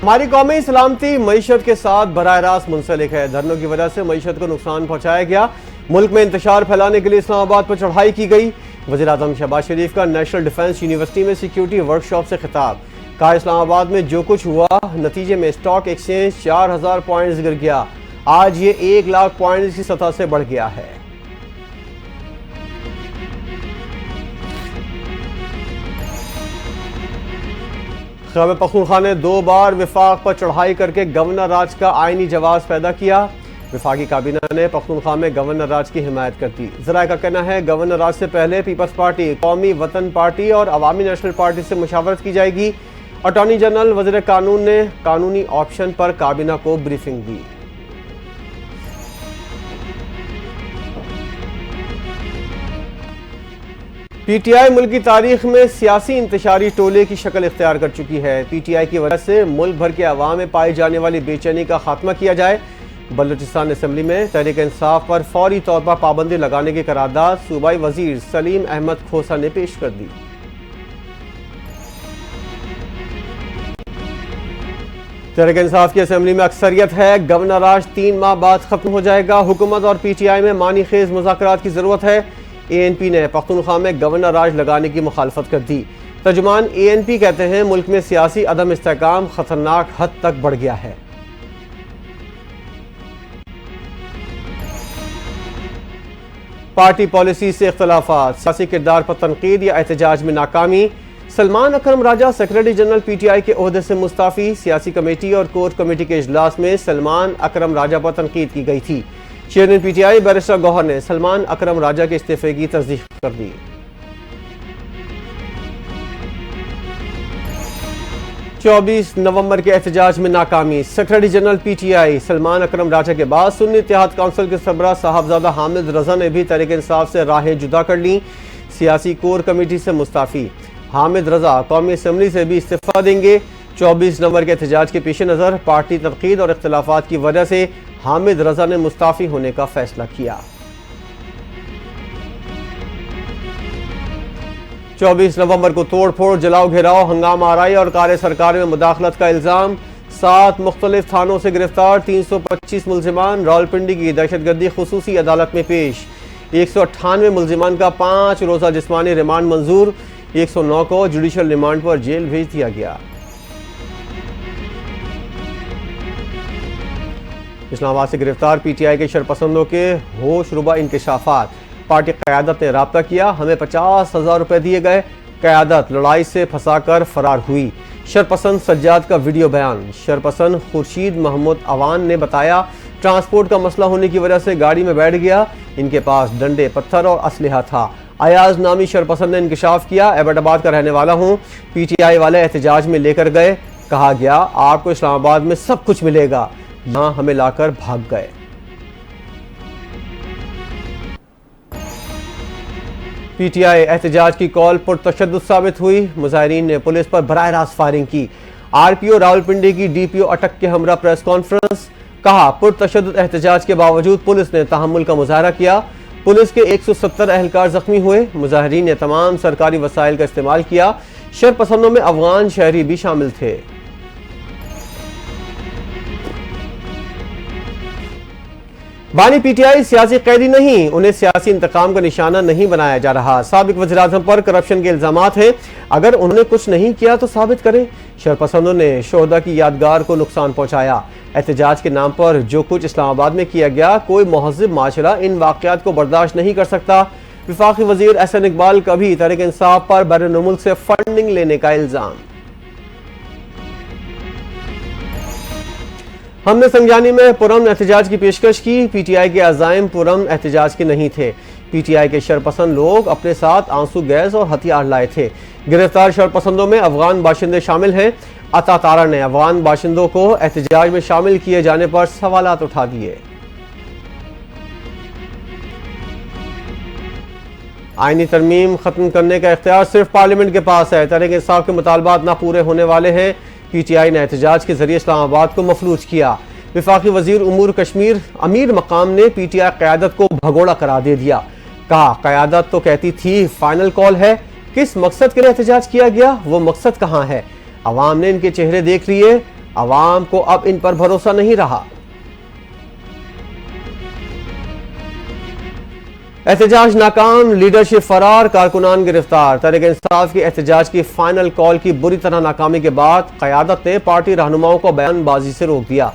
हमारी कौमी सलामती मईशत के साथ बराह रास्त मुंसलिक है। धरनों की वजह से मईशत को नुकसान पहुंचाया गया। मुल्क में इंतशार फैलाने के लिए इस्लामाबाद पर चढ़ाई की गई। वज़ीर-ए-आज़म शहबाज शरीफ का नेशनल डिफेंस यूनिवर्सिटी में सिक्योरिटी वर्कशॉप से खिताब। कहा, इस्लामाबाद में जो कुछ हुआ नतीजे में स्टॉक एक्सचेंज 4000 पॉइंट्स गिर गया। आज ये 1 लाख पॉइंट्स की सतह से बढ़ गया है। खैबर पख्तूनख्वा ने 2 बार विफाक पर चढ़ाई करके गवर्नर राज का आईनी जवाब पैदा किया। विफाकी काबीना ने पख्तूनख्वा में गवर्नर राज की हिमायत कर दी। ज़राए का कहना है, गवर्नर राज से पहले पीपल्स पार्टी, कौमी वतन पार्टी और अवामी नेशनल पार्टी से मुशावरत की जाएगी। अटॉर्नी जनरल वज़ीर कानून ने कानूनी ऑप्शन पर काबीना को ब्रीफिंग दी। पीटीआई मुल्क की तारीख में सियासी इंतशारी टोले की शक्ल इख्तियार कर चुकी है। पीटीआई की वजह से मुल्क भर के अवाम में पाई जाने वाली बेचैनी का खात्मा किया जाए। बलूचिस्तान असम्बली में तहरीक इंसाफ पर फौरी तौर पर पाबंदी लगाने की करारदाद सूबाई वजीर सलीम अहमद खोसा ने पेश कर दी। तहरीक इंसाफ की असम्बली में अक्सरियत है। गवर्नर राज 3 माह बाद खत्म हो जाएगा। हुकूमत और पीटीआई में मानी खेज मुज़ाकरात की जरूरत है। एएनपी ने पख्तूनख्वा में गवर्नर राज लगाने की मुखालफत कर दी। तर्जुमान एएनपी कहते हैं, मुल्क में सियासी अदम इस्तेहकाम खतरनाक हद तक बढ़ गया है। पार्टी पॉलिसी से इख्तलाफात, सियासी किरदार पर तनकीद या एहतजाज में नाकामी। सलमान अकरम राजा सेक्रेटरी जनरल पीटीआई के ओहदे से मुस्ताफी। सियासी कमेटी और कोर कमेटी के इजलास में सलमान अकरम राजा पर तनकीद की गई थी। चेयरमैन पीटीआई बैरिस्टर गौहर ने सलमान अकरम राजा के इस्तीफे की तस्दीक कर दी। चौबीस नवंबर के एहतजाज में नाकामी। सेक्रेटरी जनरल पीटीआई सलमान अकरम राजा के बाद सुन्नी इत्तेहाद काउंसिल के सरबराह साहबजादा हामिद रजा ने भी तहरीक इंसाफ से राहें जुदा कर ली। सियासी कोर कमेटी से मुस्ताफी। हामिद रजा कौमी असम्बली से भी इस्तीफा देंगे। 24 नवंबर के एहतजाज के पेश नज़र पार्टी तनकीद और इख्तलाफात की वजह से हामिद रजा ने मुस्ताफी होने का फैसला किया। 24 नवंबर को तोड़ फोड़, जलाओ घेराव, हंगामा आराई और कार्य सरकार में मुदाखलत का इल्जाम। 7 मुख्तलिफ थानों से गिरफ्तार 325 मुल्जिमान रावलपिंडी की दहशतगर्दी खुसूसी अदालत में पेश। 198 मुल्जिमान का 5 रोजा जिस्मानी रिमांड मंजूर। 109 को जुडिशल रिमांड पर जेल भेज दिया गया। इस्लामाबाद से गिरफ्तार पीटीआई के शरपसंदों के होशरुबा इंकशाफात। पार्टी क़यादत ने राब्ता किया, हमें 50,000 रुपए दिए गए। क़यादत लड़ाई से फंसाकर फरार हुई। शरपसंद सज्जाद का वीडियो बयान। शरपसंद खुर्शीद महमूद अवान ने बताया, ट्रांसपोर्ट का मसला होने की वजह से गाड़ी में बैठ गया। इनके पास डंडे, पत्थर और असलहा था। अयाज नामी शरपसंद ने इंकशाफ किया, एबटाबाद का रहने वाला हूँ। पीटीआई वाले एहतजाज में लेकर गए। कहा गया, आपको इस्लामाबाद में सब कुछ मिलेगा। यहाँ हमें लाकर भाग गए। पीटीआई एहतजाज की कॉल पुरतशद्दुद साबित हुई। मुजाहिरीन ने पुलिस पर बराह रास्त फायरिंग की। आरपीओ रावलपिंडी की डीपीओ अटक के हमरा प्रेस कॉन्फ्रेंस। कहा, पुरतशद्दुद एहतजाज के बावजूद पुलिस ने तहम्मुल का मुजाहरा किया। पुलिस के 170 अहलकार जख्मी हुए। मुजाहिरीन ने तमाम सरकारी वसाइल का इस्तेमाल किया। शरपसंदों में अफगान शहरी भी शामिल थे। बानी पीटीआई सियासी कैदी नहीं, उन्हें सियासी इंतकाम का निशाना नहीं बनाया जा रहा। साबिक वज़ीर-ए-आज़म पर करप्शन के इल्जामात हैं, अगर उन्होंने कुछ नहीं किया तो साबित करें। शरपसंदों ने शोहदा की यादगार को नुकसान पहुंचाया। एहतजाज के नाम पर जो कुछ इस्लामाबाद में किया गया, कोई महज़िब माशरा इन वाक़यात को बर्दाश्त नहीं कर सकता। वफाकी वज़ीर एहसन इकबाल का भी तहरीक इंसाफ पर बैरून मुल्क से फंडिंग लेने का इल्जाम। हमने संज्ञानी में पुरअमन एहतजाज की पेशकश की। पीटीआई के अज़ाइम पुरअमन एहतजाज के नहीं थे। पीटीआई के शरपसंद लोग अपने साथ आंसू गैस और हथियार लाए थे। गिरफ्तार शरपसंदों में अफगान बाशिंदे शामिल हैं। अता तारा ने अफगान बाशिंदों को एहतजाज में शामिल किए जाने पर सवालात उठा दिए। आईनी तरमीम खत्म करने का इख्तियार सिर्फ पार्लियामेंट के पास है। तहरीक इंसाफ के मुतालबात ना पूरे होने वाले हैं। पीटीआई ने एहतजाज के जरिए इस्लामाबाद को मफलूज किया। वफाकी वजीर उमूर कश्मीर अमीर मकाम ने पीटीआई क़यादत को भगोड़ा करार दे दिया। कहा, क़यादत तो कहती थी फाइनल कॉल है, किस मकसद के लिए एहतजाज किया गया वो मकसद कहाँ है? अवाम ने इनके चेहरे देख लिए। आवाम को अब इन पर भरोसा नहीं रहा। एहतजाज नाकाम, लीडरशिप फरार, कारकुनान गिरफ्तार। तहरीक इंसाफ की एहतजाज की फाइनल कॉल की बुरी तरह नाकामी के बाद क़यादत ने पार्टी रहनुमाओं को बयानबाजी से रोक दिया।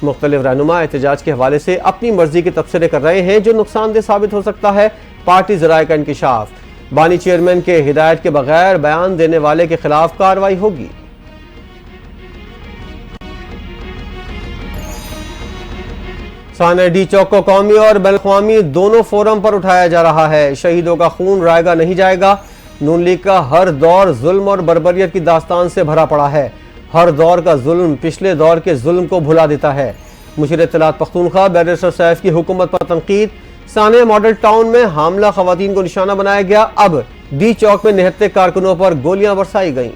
मुख्तलिफ रहनुमा एहतजाज के हवाले से अपनी मर्जी के तबसरे कर रहे हैं जो नुकसानदेह साबित हो सकता है। पार्टी ज़राए का इंकिशाफ। बानी चेयरमैन के हिदायत के बगैर बयान देने वाले के खिलाफ कार्रवाई होगी। साने डी चौक को कौमी और बैनुल-अक़वामी दोनों फोरम पर उठाया जा रहा है। शहीदों का खून रायगा नहीं जाएगा। नून लीग का हर दौर जुल्म और बर्बरियत की दास्तान से भरा पड़ा है। हर दौर का जुल्म पिछले दौर के जुल्म को भुला देता है। मुशीर इत्तलात पख्तूनख्वा बैरिस्टर सैफ की हुकूमत पर तनकीद। साने मॉडल टाउन में हामला खवातीन को निशाना बनाया गया। अब डी चौक में निहत्ते कारकुनों पर गोलियां बरसाई गईं।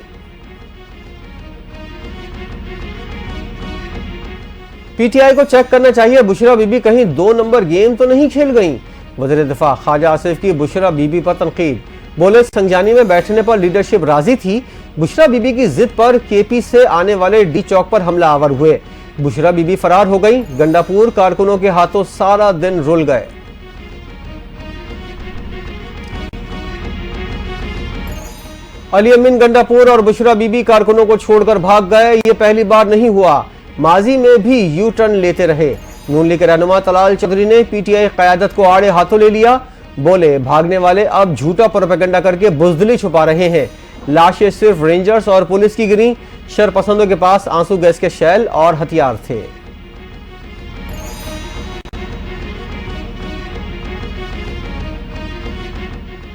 पीटीआई को चेक करना चाहिए, बुशरा बीबी कहीं 2 नंबर गेम तो नहीं खेल गईं। वज़ीर दिफा ख्वाजा आसिफ की बुशरा बीबी पर तनकीद। बोले संजानी में बैठने पर लीडरशिप राजी थी, बुशरा बीबी की जिद पर केपी से आने वाले डी चौक पर हमला आवर हुए। बुशरा बीबी फरार हो गई। गंडापुर कारकुनों के हाथों सारा दिन रुल गए। अली अमीन गंडापुर और बुशरा बीबी कारकुनों को छोड़कर भाग गए। ये पहली बार नहीं हुआ, माजी में भी यू टर्न लेते रहे। नून लीग के रहनुमा तलाल चौधरी ने पीटीआई क़यादत को आड़े हाथों ले लिया। बोले भागने वाले अब झूठा प्रोपेगेंडा करके बुज़दिली छुपा रहे हैं। लाशें सिर्फ रेंजर्स और पुलिस की गिरी। शरपसंदों के पास आंसू गैस के शेल और हथियार थे।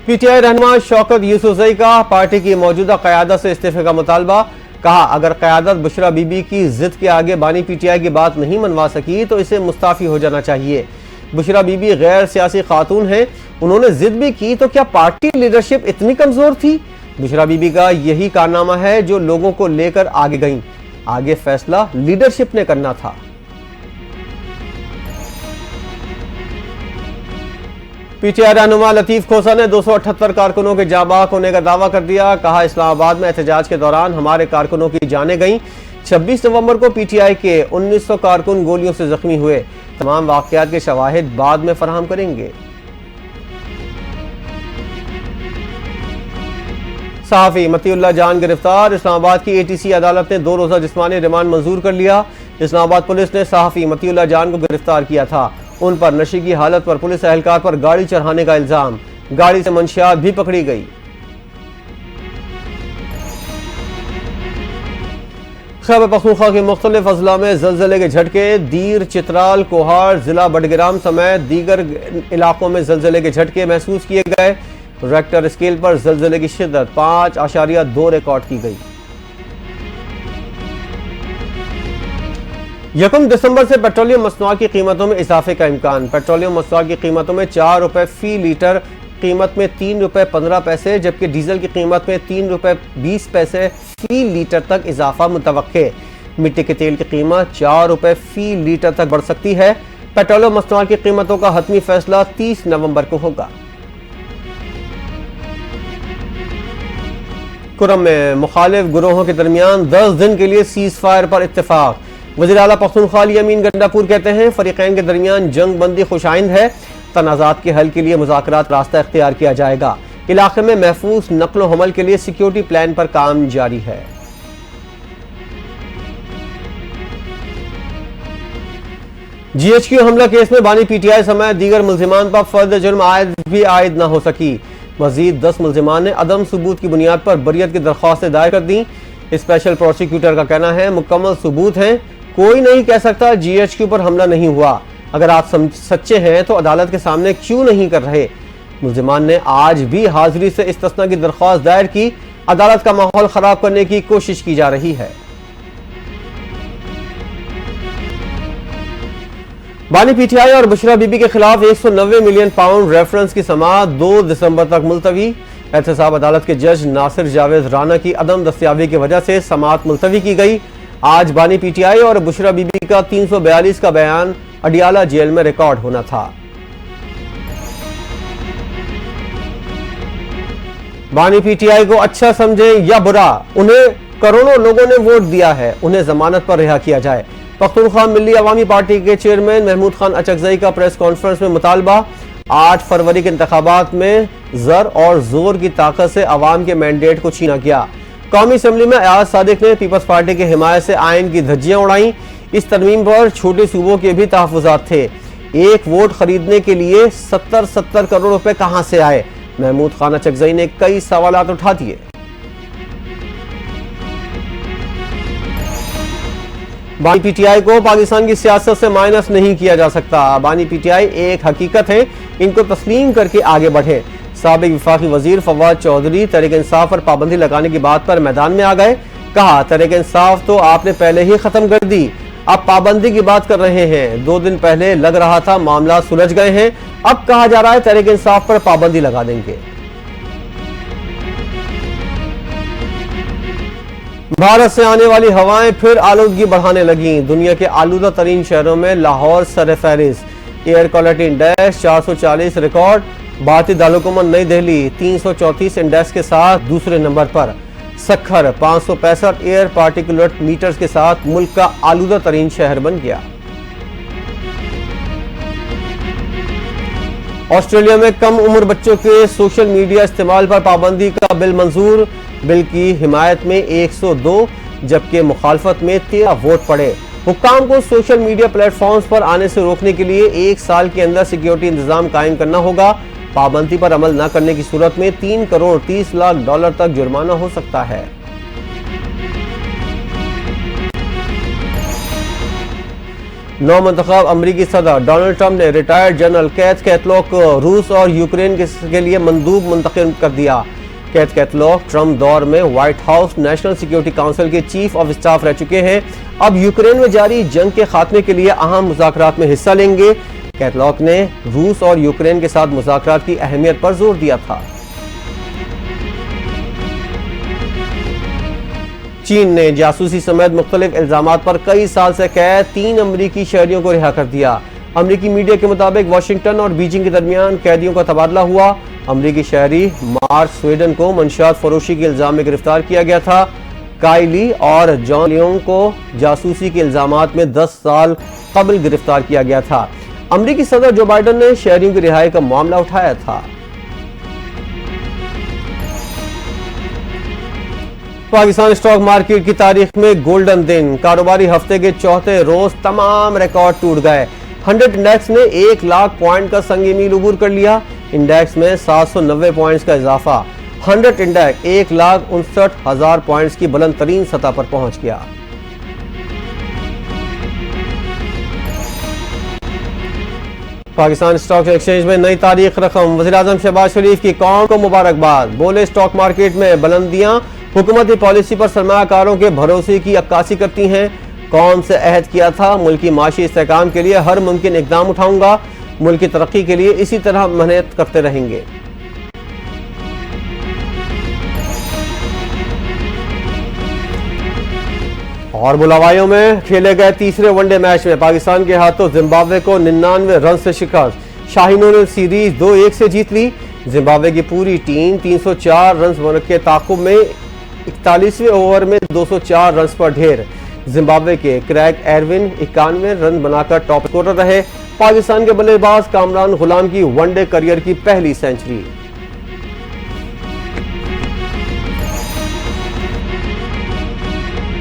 पीटीआई रहनुमा शौकत यूसुफजई का पार्टी की मौजूदा क़यादत से इस्तीफे का मुतालबा। कहा अगर क़यादत बुशरा बीबी की जिद के आगे बानी पीटीआई की बात नहीं मनवा सकी तो इसे मुस्ताफ़ी हो जाना चाहिए। बुशरा बीबी गैर सियासी खातून हैं, उन्होंने जिद भी की तो क्या पार्टी लीडरशिप इतनी कमजोर थी? बुशरा बीबी का यही कारनामा है जो लोगों को लेकर आगे गईं। आगे फैसला लीडरशिप ने करना था। पीटीआई रहनुमा लतीफ खोसा ने 278 कारकुनों के जाबाक होने का दावा कर दिया। कहा इस्लामाबाद में एहतजाज के दौरान हमारे कारकुनों की जानें गईं। 26 नवंबर को पीटीआई के 1900 कारकुन गोलियों से जख्मी हुए। तमाम वाकयात के शवाहिद बाद में फराहम करेंगे। सहाफ़ी मतीउल्लाह जान गिरफ्तार। इस्लामाबाद की एटीसी अदालत ने 2 रोज़ा जिस्मानी रिमांड मंजूर कर लिया। इस्लामाबाद पुलिस ने सहाफ़ी मतीउल्लाह जान को गिरफ्तार किया था। उन पर नशे की हालत पर पुलिस एहलकार पर गाड़ी चढ़ाने का इल्जाम। गाड़ी से मंशियात भी पकड़ी गई। खैबर पख्तूनख्वा के मुख्तलिफ अजला में जलजले के झटके। दीर, चित्राल, कोहार, जिला बडगाम समेत दीगर इलाकों में जलजले के झटके महसूस किए गए। रेक्टर स्केल पर जलजले की शिद्दत 5.2 रिकॉर्ड की गई। 1 दिसंबर से पेट्रोलियम मसनूआत की कीमतों में इजाफे का इम्कान। पेट्रोलियम मसनूआत की कीमतों में 4 रुपए फी लीटर, कीमत में 3 रुपए 15 पैसे, जबकि डीजल की कीमत में 3 रुपए 20 पैसे फी लीटर तक इजाफा मुतवक्के। मिट्टी के तेल की कीमत 4 रुपए फी लीटर तक बढ़ सकती है। पेट्रोलियम मसनूआत की कीमतों का हतमी फैसला 30 नवंबर को होगा। कुरम में मुखालिफ गुरोहों के दरमियान 10 दिन के लिए सीज फायर पर इत्तेफाक। वज़ीर आला पख्तूनख्वा अली अमीन गंडापुर कहते हैं फरीकैन के दरमियान जंग बंदी खुशाइंद है। तनाज़ात के हल के लिए मुज़ाकरात रास्ता इख्तियार किया जाएगा। इलाके में महफूज नक्लो हमल के लिए सिक्योरिटी प्लान पर काम जारी है। GHQ हमला केस में बानी पीटीआई समेत दीगर मुल्जिमान पर फर्द जुर्म आयद न हो सकी। मजीद 10 मुल्जिमान ने अदम सबूत की बुनियाद पर बरियत की दरख्वास्तें दायर कर दी। स्पेशल प्रोसिक्यूटर का कहना है मुकम्मल सबूत हैं, कोई नहीं कह सकता GHQ पर हमला नहीं हुआ। अगर आप सच्चे हैं तो अदालत के सामने क्यों नहीं कर रहे? मुल्जिमान ने आज भी हाजिरी से इस्तिस्ना की दरख्वास्त दायर की। अदालत का माहौल खराब करने की कोशिश की जा रही है। बानी पीटीआई और बुशरा बीबी के खिलाफ 190 मिलियन पाउंड रेफरेंस की समाअत 2 दिसंबर तक मुलतवी। एहतसाब अदालत के जज नासिर जावेद राना की अदम दस्तयाबी की वजह से समाअत मुलतवी की गई। आज बानी पीटीआई और बुशरा बीबी का 342 का बयान अडियाला जेल में रिकॉर्ड होना था। बानी पीटीआई को अच्छा समझें या बुरा, उन्हें करोड़ों लोगों ने वोट दिया है, उन्हें जमानत पर रिहा किया जाए। पख्तूनख्वा मिल्ली अवामी पार्टी के चेयरमैन महमूद खान अचकजई का प्रेस कॉन्फ्रेंस में मुतालबा। 8 फरवरी के इंतखाबात में जर और जोर की ताकत से अवाम के मैंडेट को छीना गया। कौमी असम्बली में अयाज सादिक ने पीपल्स पार्टी की हिमायत से आइन की धज्जियां उड़ाई। इस तरमीम पर छोटे सूबों के भी तहफ़्फ़ुज़ात थे। एक वोट खरीदने के लिए 70 करोड़ रुपए कहां से आए? महमूद खान अचकजई ने कई सवालात उठा दिए। बानी पीटीआई को पाकिस्तान की सियासत से माइनस नहीं किया जा सकता। बानी पीटीआई एक हकीकत है, इनको तस्लीम करके आगे बढ़े। साबिक वफाकी वजीर फवाद चौधरी तहरीक इंसाफ पर पाबंदी लगाने की बात पर मैदान में आ गए। कहा, तहरीक इंसाफ तो आपने पहले ही खत्म कर दी, अब पाबंदी की बात कर रहे हैं। 2 दिन पहले लग रहा था मामला सुलझ गए हैं, अब कहा जा रहा है तहरीक इंसाफ पर पाबंदी लगा देंगे। भारत से आने वाली हवाएं फिर आलूदगी बढ़ाने लगी। दुनिया के आलूदा तरीन शहरों में लाहौर सरफहरिस्त। Air quality index 440 record. भारतीय दारुलकुमन नई दिल्ली 334 इंडेक्स के साथ दूसरे नंबर पर। सखर 565 एयर पार्टिकुलेट मीटर्स के साथ मुल्क का आलूदा तरीन शहर बन गया। ऑस्ट्रेलिया में कम उम्र बच्चों के सोशल मीडिया इस्तेमाल पर पाबंदी का बिल मंजूर। बिल की हिमायत में 102 जबकि मुखालफत में 13 वोट पड़े। हुक्काम को सोशल मीडिया प्लेटफॉर्म्स पर आने से रोकने के लिए 1 साल के अंदर सिक्योरिटी इंतजाम कायम करना होगा। पाबंदी पर अमल न करने की सूरत में 3 करोड़ 30 लाख डॉलर तक जुर्माना हो सकता है। नौ मंतखब अमरीकी सदर डोनाल्ड ट्रंप ने रिटायर्ड जनरल कैथ कैटलॉग को रूस और यूक्रेन के लिए मंदूब मुंतखब कर दिया। कैथ कैटलॉग ट्रंप दौर में white house national security council के चीफ ऑफ स्टाफ रह चुके हैं। अब यूक्रेन में जारी जंग के खात्मे के लिए अहम मुज़ाकरात में हिस्सा लेंगे। कैटलॉग ने रूस और यूक्रेन के साथ मुज़ाकरात की अहमियत पर जोर दिया था। चीन ने जासूसी समेत मुख्तलिफ इल्जामात पर कई साल से कैद 3 अमरीकी शहरियों को रिहा कर दिया। अमरीकी मीडिया के मुताबिक वाशिंगटन और बीजिंग के दरमियान कैदियों का तबादला हुआ। अमरीकी शहरी मार्क स्वीडन को मंशियात फरोशी के इल्जाम में गिरफ्तार किया गया था। काइली और जॉन लियोंग को जासूसी के इल्जामात में 10 साल कबल गिरफ्तार किया गया था। अमरीकी सदर जो बाइडन ने शहरियों की रिहाई का मामला उठाया था। पाकिस्तान स्टॉक मार्केट की तारीख में गोल्डन दिन। कारोबारी हफ्ते के चौथे रोज तमाम रिकॉर्ड टूट गए। 100 इंडेक्स ने 1 लाख पॉइंट का संग मील उबूर कर लिया। इंडेक्स में 790 पॉइंट्स का इजाफा। 100 इंडेक्स 1,59,000 पॉइंट्स की बुलंद तरीन सतह पर पहुंच गया। पाकिस्तान स्टॉक एक्सचेंज में नई तारीख रकम। वज़ीर-ए-आज़म शहबाज शरीफ की कौम को मुबारकबाद। बोले, स्टॉक मार्केट में बुलंदियां हुकूमती पॉलिसी पर सरमायाकारों के भरोसे की अक्कासी करती हैं। कौम से अहद किया था, मुल्क की माशी इस्तेहकाम के लिए हर मुमकिन इकदाम उठाऊंगा। मुल्क की तरक्की के लिए इसी तरह मेहनत करते रहेंगे। और बुलावायों में खेले गए तीसरे वनडे मैच में पाकिस्तान के हाथों जिम्बाब्वे को 99 रन से शिकस्त। शाहीनों ने सीरीज 2-1 से जीत ली। जिम्बाब्वे की पूरी टीम 304 रन के ताकुब में 41वें ओवर में 204 रन पर ढेर। जिम्बाब्वे के क्रैग एरविन 91 रन बनाकर टॉप स्कोरर रहे। पाकिस्तान के बल्लेबाज कामरान गुलाम की वनडे करियर की पहली सेंचुरी।